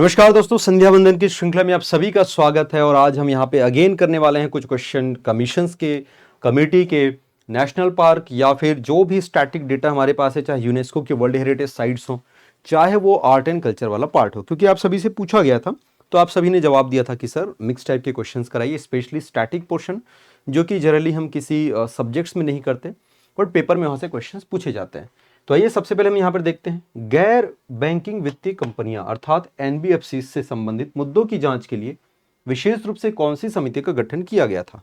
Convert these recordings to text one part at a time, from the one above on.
नमस्कार दोस्तों, संध्या वंदन की श्रृंखला में आप सभी का स्वागत है। और आज हम यहाँ पे अगेन करने वाले हैं कुछ क्वेश्चन कमीशंस के, कमेटी के, नेशनल पार्क या फिर जो भी स्टैटिक डेटा हमारे पास है, चाहे यूनेस्को के वर्ल्ड हेरिटेज साइट्स हो, चाहे वो आर्ट एंड कल्चर वाला पार्ट हो। क्योंकि आप सभी से पूछा गया था तो आप सभी ने जवाब दिया था कि सर मिक्स टाइप के क्वेश्चंस कराइए, स्पेशली स्टैटिक पोर्शन जो कि जनरली हम किसी सब्जेक्ट्स में नहीं करते बट पेपर में वहाँ से क्वेश्चंस पूछे जाते हैं। तो आइए सबसे पहले हम यहाँ पर देखते हैं, गैर बैंकिंग वित्तीय कंपनियां अर्थात एनबीएफसी से संबंधित मुद्दों की जांच के लिए विशेष रूप से कौन सी समिति का गठन किया गया था।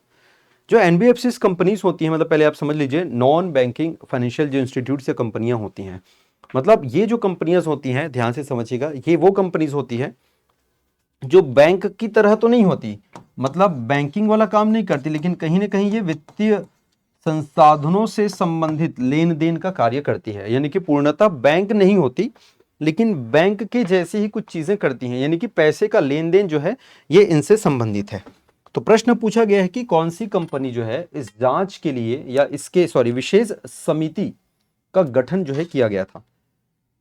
जो एनबीएफसी कंपनीज होती हैं, मतलब पहले आप समझ लीजिए नॉन बैंकिंग फाइनेंशियल जो इंस्टीट्यूट से कंपनियां होती हैं, मतलब ये जो कंपनियां होती हैं, ध्यान से समझिएगा, ये वो कंपनीज होती है जो बैंक की तरह तो नहीं होती, मतलब बैंकिंग वाला काम नहीं करती, लेकिन कहीं ना कहीं ये वित्तीय संसाधनों से संबंधित लेन देन का कार्य करती है। यानी कि पूर्णतः बैंक नहीं होती लेकिन बैंक के जैसी ही कुछ चीजें करती हैं, यानी कि पैसे का लेन देन जो है ये इनसे संबंधित है। तो प्रश्न पूछा गया है कि कौन सी कंपनी जो है इस जांच के लिए या इसके विशेष समिति का गठन जो है किया गया था।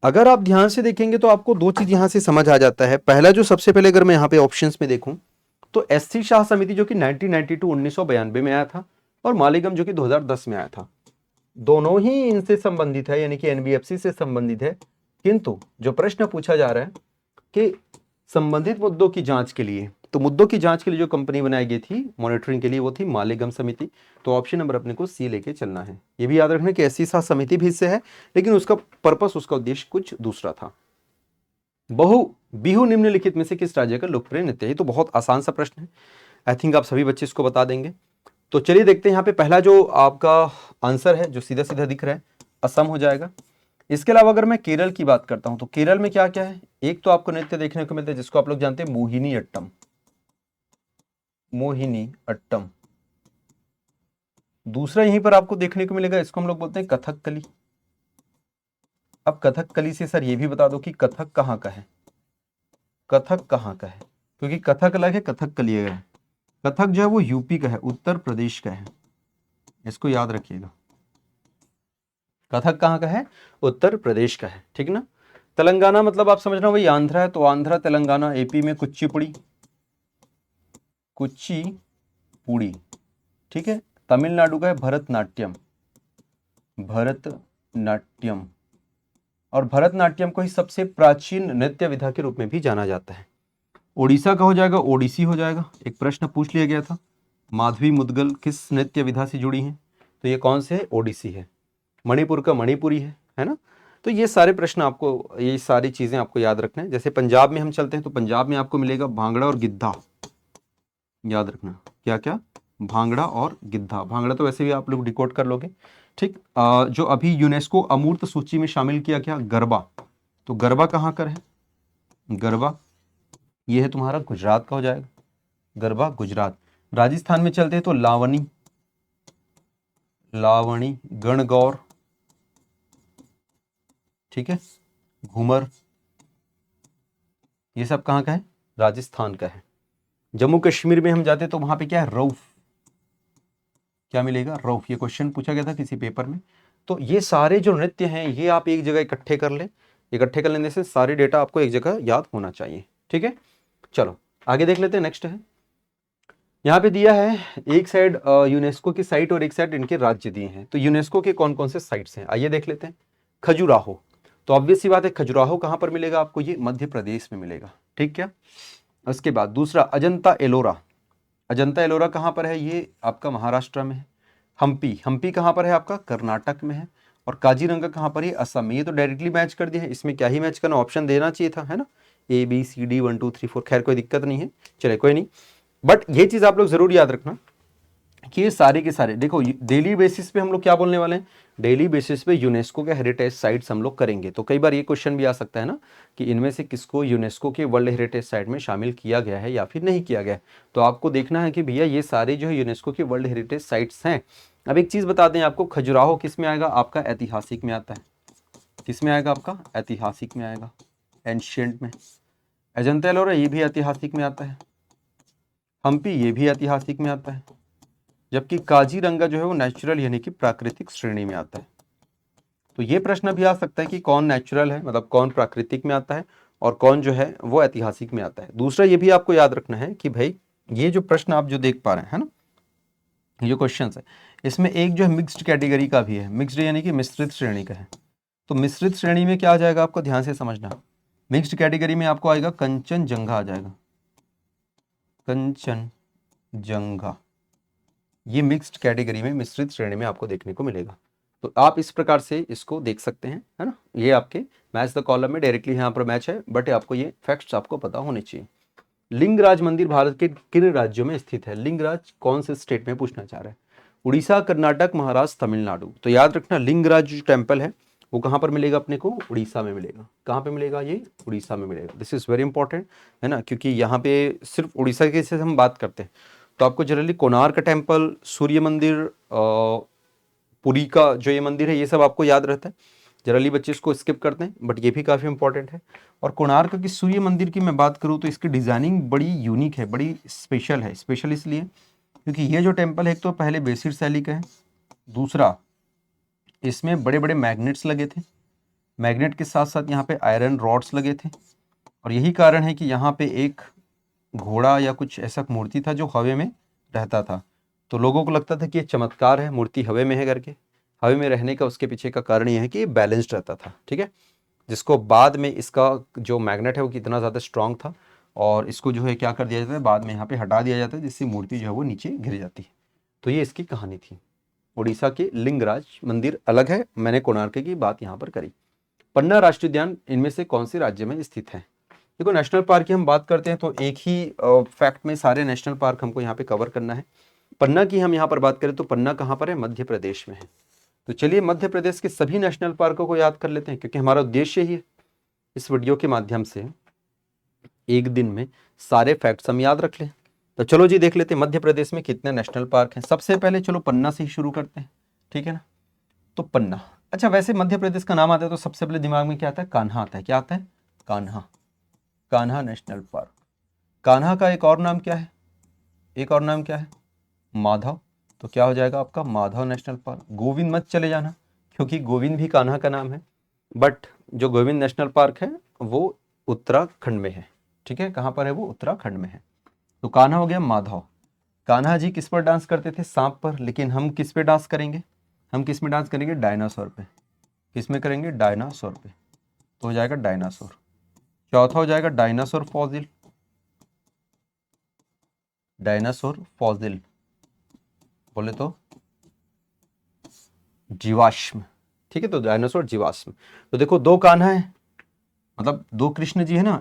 अगर आप ध्यान से देखेंगे तो आपको दो चीज यहां से समझ आ जाता है। पहला जो सबसे पहले अगर मैं यहाँ पे ऑप्शंस में देखूं तो एससी शाह समिति जो कि 1992 में आया था, और मालिगम जो कि 2010 में आया था। दोनों ही इनसे संबंधित है, यानी कि एनबीएफसी से संबंधित है। किंतु जो प्रश्न पूछा जा रहा है कि संबंधित मुद्दों की जांच के लिए, तो मुद्दों की जांच के लिए जो कंपनी बनाई गई थी मॉनिटरिंग के लिए, वो थी मालिगम समिति। तो ऑप्शन नंबर अपने को सी लेके चलना है। ये भी याद रखना कि एससी शाह समिति भी इससे है, लेकिन उसका पर्पस, उसका उद्देश्य कुछ दूसरा था। बिहू निम्नलिखित में से किस राज्य का लोकप्रिय नृत्य है? तो बहुत आसान सा प्रश्न है, आई थिंक आप सभी बच्चे इसको बता देंगे। तो चलिए देखते हैं यहाँ पे पहला जो आपका आंसर है जो सीधा सीधा दिख रहा है, असम हो जाएगा। इसके अलावा अगर मैं केरल की बात करता हूं तो केरल में क्या क्या है? एक तो आपको नृत्य देखने को मिलता है जिसको आप लोग जानते हैं मोहिनी अट्टम, मोहिनी अट्टम। दूसरा यहीं पर आपको देखने को मिलेगा, इसको हम लोग बोलते हैं कथकली। अब कथकली से सर ये भी बता दो कि कथक कहाँ का है, कथक कहाँ का है, क्योंकि कथक अलग है, कथकली अलग है। कथक जो है वो यूपी का है, उत्तर प्रदेश का है, इसको याद रखिएगा। कथक कहाँ का है? उत्तर प्रदेश का है, ठीक ना। तेलंगाना मतलब आप समझ रहे हो वही आंध्रा है, तो आंध्रा तेलंगाना। एपी में कुचिपुड़ी, कुचिपुड़ी, ठीक है। तमिलनाडु का है भरतनाट्यम, भरतनाट्यम। और भरतनाट्यम को ही सबसे प्राचीन नृत्य विधा के रूप में भी जाना जाता है। ओडिशा का हो जाएगा, ओडिसी हो जाएगा। एक प्रश्न पूछ लिया गया था, माधवी मुदगल किस नृत्य विधा से जुड़ी हैं? तो ये कौन से है? ओडिसी है। मणिपुर का मणिपुरी है ना। तो ये सारे प्रश्न आपको, ये सारी चीजें आपको याद रखना है। जैसे पंजाब में हम चलते हैं तो पंजाब में आपको मिलेगा भांगड़ा और गिद्धा, याद रखना। क्या क्या? भांगड़ा और गिद्धा। भांगड़ा तो वैसे भी आप लोग डिकोड कर लोगे, ठीक। जो अभी यूनेस्को अमूर्त सूची में शामिल किया गया गरबा, तो गरबा कहाँ कर है? गरबा ये है तुम्हारा गुजरात का हो जाएगा, गरबा गुजरात। राजस्थान में चलते हैं तो लावनी, लावणी, गणगौर, ठीक है, घूमर, ये सब कहाँ का है? राजस्थान का है। जम्मू कश्मीर में हम जाते तो वहां पे क्या है? रऊफ। क्या मिलेगा? रऊफ। ये क्वेश्चन पूछा गया था किसी पेपर में। तो ये सारे जो नृत्य हैं ये आप एक जगह इकट्ठे कर लें। इकट्ठे कर लेने से सारे डेटा आपको एक जगह याद होना चाहिए, ठीक है। चलो आगे देख लेते हैं। नेक्स्ट है, यहाँ पे दिया है एक साइड यूनेस्को की साइट और एक साइड इनके राज्य दिए हैं। तो यूनेस्को के कौन कौन से साइट्स हैं आइए देख लेते हैं। खजुराहो, तो ऑब्वियस सी बात है खजुराहो कहाँ पर मिलेगा आपको? ये मध्य प्रदेश में मिलेगा, ठीक क्या। उसके बाद दूसरा अजंता एलोरा, अजंता एलोरा कहाँ पर है? ये आपका महाराष्ट्र में है। हम्पी, हम्पी कहाँ पर है? आपका कर्नाटक में है। और काजीरंगा कहाँ पर है? असम में। ये तो डायरेक्टली मैच कर दिया है, इसमें क्या ही मैच करना, ऑप्शन देना चाहिए था, है ना। ABCD 1 2 3 4, खैर कोई दिक्कत नहीं है, चले कोई नहीं। बट ये चीज आप लोग जरूर याद रखना कि ये सारे के सारे, देखो डेली बेसिस पे हम लोग क्या बोलने वाले हैं, डेली बेसिस पे यूनेस्को के हेरिटेज साइट्स हम लोग करेंगे। तो कई बार ये क्वेश्चन भी आ सकता है ना कि इनमें से किसको यूनेस्को के वर्ल्ड हेरिटेज साइट में शामिल किया गया है या फिर नहीं किया गया है। तो आपको देखना है कि भैया ये सारे जो है यूनेस्को के वर्ल्ड हेरिटेज साइट्स हैं। अब एक चीज बता दें आपको, खजुराहो किस में आएगा? आपका ऐतिहासिक में आता है। किस में आएगा? आपका ऐतिहासिक में आएगा, एंशियंट में। अजंता एलोरा ये भी ऐतिहासिक में आता है। हम्पी ये भी ऐतिहासिक में आता है। जबकि काजीरंगा जो है वो नेचुरल यानी कि प्राकृतिक श्रेणी में आता है। तो ये प्रश्न भी आ सकता है कि कौन नेचुरल है, मतलब कौन प्राकृतिक में आता है और कौन जो है वो ऐतिहासिक में आता है। दूसरा ये भी आपको याद रखना है कि भाई ये जो प्रश्न आप जो देख पा रहे हैं ना, ये जो क्वेश्चन है, इसमें एक जो है मिक्स्ड कैटेगरी का भी है। मिक्स्ड यानी कि मिश्रित श्रेणी का है। तो मिश्रित श्रेणी में क्या आ जाएगा आपको ध्यान से समझना। मिक्स्ड कैटेगरी में आपको आएगा कंचनजंगा आ जाएगा, कंचनजंगा। ये मिक्स्ड कैटेगरी में मिश्रित श्रेणी में आपको देखने को मिलेगा। तो आप इस प्रकार से इसको देख सकते हैं, है ना। ये आपके मैच द कॉलम में डायरेक्टली यहाँ पर मैच है, बट आपको ये फैक्ट्स आपको पता होने चाहिए। लिंगराज मंदिर भारत के किन राज्यों में स्थित है? लिंगराज कौन से स्टेट में पूछना चाह रहा है? उड़ीसा, कर्नाटक, महाराष्ट्र, तमिलनाडु। तो याद रखना लिंगराज जो टेम्पल है वो कहाँ पर मिलेगा अपने को? उड़ीसा में मिलेगा। कहाँ पे मिलेगा? ये उड़ीसा में मिलेगा। दिस इज वेरी इंपॉर्टेंट, है ना, क्योंकि यहाँ पे सिर्फ उड़ीसा के से हम बात करते हैं तो आपको जनरली कोणार्क टेम्पल, सूर्य मंदिर, पुरी का जो ये मंदिर है, ये सब आपको याद रहता है। जनरली बच्चे इसको स्किप करते हैं, बट ये भी काफ़ी इंपॉर्टेंट है। और कोणार्क की सूर्य मंदिर की मैं बात करूँ तो इसकी डिज़ाइनिंग बड़ी यूनिक है, बड़ी स्पेशल है। स्पेशल इसलिए क्योंकि ये जो टेम्पल है, एक तो पहले बेसिड शैली का है, दूसरा इसमें बड़े बड़े मैग्नेट्स लगे थे, मैग्नेट के साथ साथ यहाँ पे आयरन रॉड्स लगे थे, और यही कारण है कि यहाँ पे एक घोड़ा या कुछ ऐसा मूर्ति था जो हवा में रहता था। तो लोगों को लगता था कि ये चमत्कार है, मूर्ति हवा में है करके। हवा में रहने का उसके पीछे का कारण यह है कि ये बैलेंस्ड रहता था, ठीक है। जिसको बाद में इसका जो मैग्नेट है वो कितना ज़्यादा स्ट्रांग था, और इसको जो है क्या कर दिया जाता है, बाद में यहाँ पे हटा दिया जाता है, जिससे मूर्ति जो है वो नीचे गिर जाती है। तो ये इसकी कहानी थी। उड़ीसा के लिंगराज मंदिर अलग है, मैंने कोणार्क की बात यहाँ पर करी। पन्ना राष्ट्रीय उद्यान इनमें से कौन से राज्य में स्थित है? देखो नेशनल पार्क की हम बात करते हैं तो एक ही फैक्ट में सारे नेशनल पार्क हमको यहाँ पे कवर करना है। पन्ना की हम यहाँ पर बात करें तो पन्ना कहाँ पर है? मध्य प्रदेश में है। तो चलिए मध्य प्रदेश के सभी नेशनल पार्कों को याद कर लेते हैं, क्योंकि हमारा उद्देश्य ही है इस वीडियो के माध्यम से एक दिन में सारे फैक्ट्स हम याद रख लें। तो चलो जी देख लेते हैं मध्य प्रदेश में कितने नेशनल पार्क हैं। सबसे पहले चलो पन्ना से ही शुरू करते हैं, ठीक है ना। तो पन्ना, अच्छा वैसे मध्य प्रदेश का नाम आता है तो सबसे पहले दिमाग में क्या आता है? कान्हा आता है। क्या आता है? कान्हा। Kanha national park. कान्हा का एक और नाम क्या है? एक और नाम क्या है? माधव। तो क्या हो जाएगा आपका? Madhav national park. गोविंद मत चले जाना, क्योंकि गोविंद भी कान्हा का नाम है, बट जो गोविंद नेशनल पार्क है वो उत्तराखंड में है, ठीक है। कहाँ पर है वो? उत्तराखंड में है। तो कान्हा हो गया माधव। कान्हा जी किस पर डांस करते थे? सांप पर। लेकिन हम किस पे डांस करेंगे? हम किस में डांस करेंगे? डायनासोर पे। किस में करेंगे? डायनासोर पे। तो हो जाएगा डायनासोर। चौथा हो जाएगा डायनासोर फॉसिल। डायनासोर फॉसिल बोले तो जीवाश्म, ठीक है। तो डायनासोर जीवाश्म। तो देखो दो कान्हा है, मतलब दो कृष्ण जी है ना,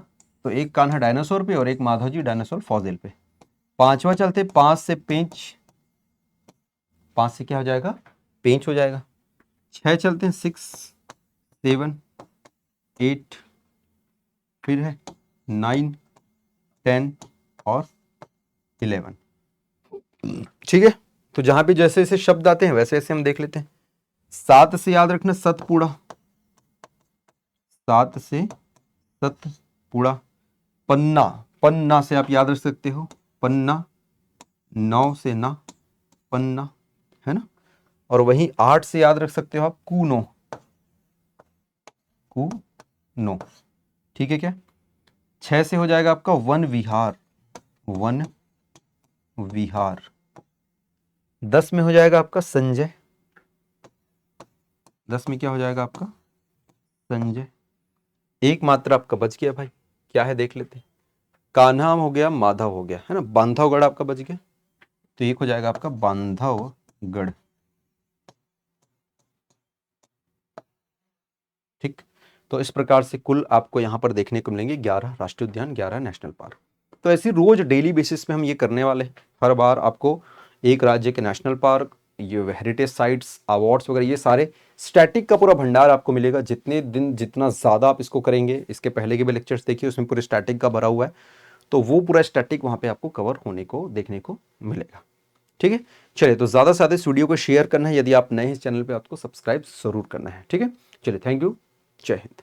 तो एक कान्हा डायनासोर पे और एक माधव जी डायनासोर फॉसिल पे। पांचवा चलते, 5 से पेंच। 5 से क्या हो जाएगा? पेंच हो जाएगा। 6 चलते हैं, 6, 7, 8, फिर है 9, 10 और 11, ठीक है। तो जहां पे जैसे जैसे शब्द आते हैं वैसे वैसे हम देख लेते हैं। 7 से याद रखना सतपुड़ा। 7 से सतपुड़ा। पन्ना, पन्ना से आप याद रख सकते हो पन्ना। 9 से ना, पन्ना, है ना। और वहीं 8 से याद रख सकते हो आप कूनो। कूनो, ठीक है क्या। 6 से हो जाएगा आपका वन विहार। वन विहार। 10 में हो जाएगा आपका संजय। 10 में क्या हो जाएगा आपका? संजय। एक मात्रा आपका बच गया भाई, क्या है देख लेते हैं। कान्हा हो गया, माधव हो गया, है ना। बांधवगढ़ आपका बच गया, तो एक हो जाएगा आपका बांधवगढ़, ठीक। तो इस प्रकार से कुल आपको यहाँ पर देखने को मिलेंगे 11 राष्ट्रीय उद्यान, 11 नेशनल पार्क। तो ऐसे रोज डेली बेसिस पे हम ये करने वाले हैं। हर बार आपको एक राज्य के नेशनल पार्क, ये हेरिटेज साइट्स, अवार्ड्स वगैरह, ये सारे स्टैटिक का पूरा भंडार आपको मिलेगा। जितने दिन जितना ज़्यादा आप इसको करेंगे, इसके पहले के भी लेक्चर्स देखिए उसमें पूरे स्टैटिक का भरा हुआ है, तो वो पूरा स्टैटिक वहाँ पे आपको कवर होने को देखने को मिलेगा, ठीक है। चलिए, तो ज़्यादा से ज़्यादा इस वीडियो को शेयर करना है। यदि आप नए इस चैनल पर, आपको सब्सक्राइब जरूर करना है, ठीक है। चलिए, थैंक यू, जय हिंद।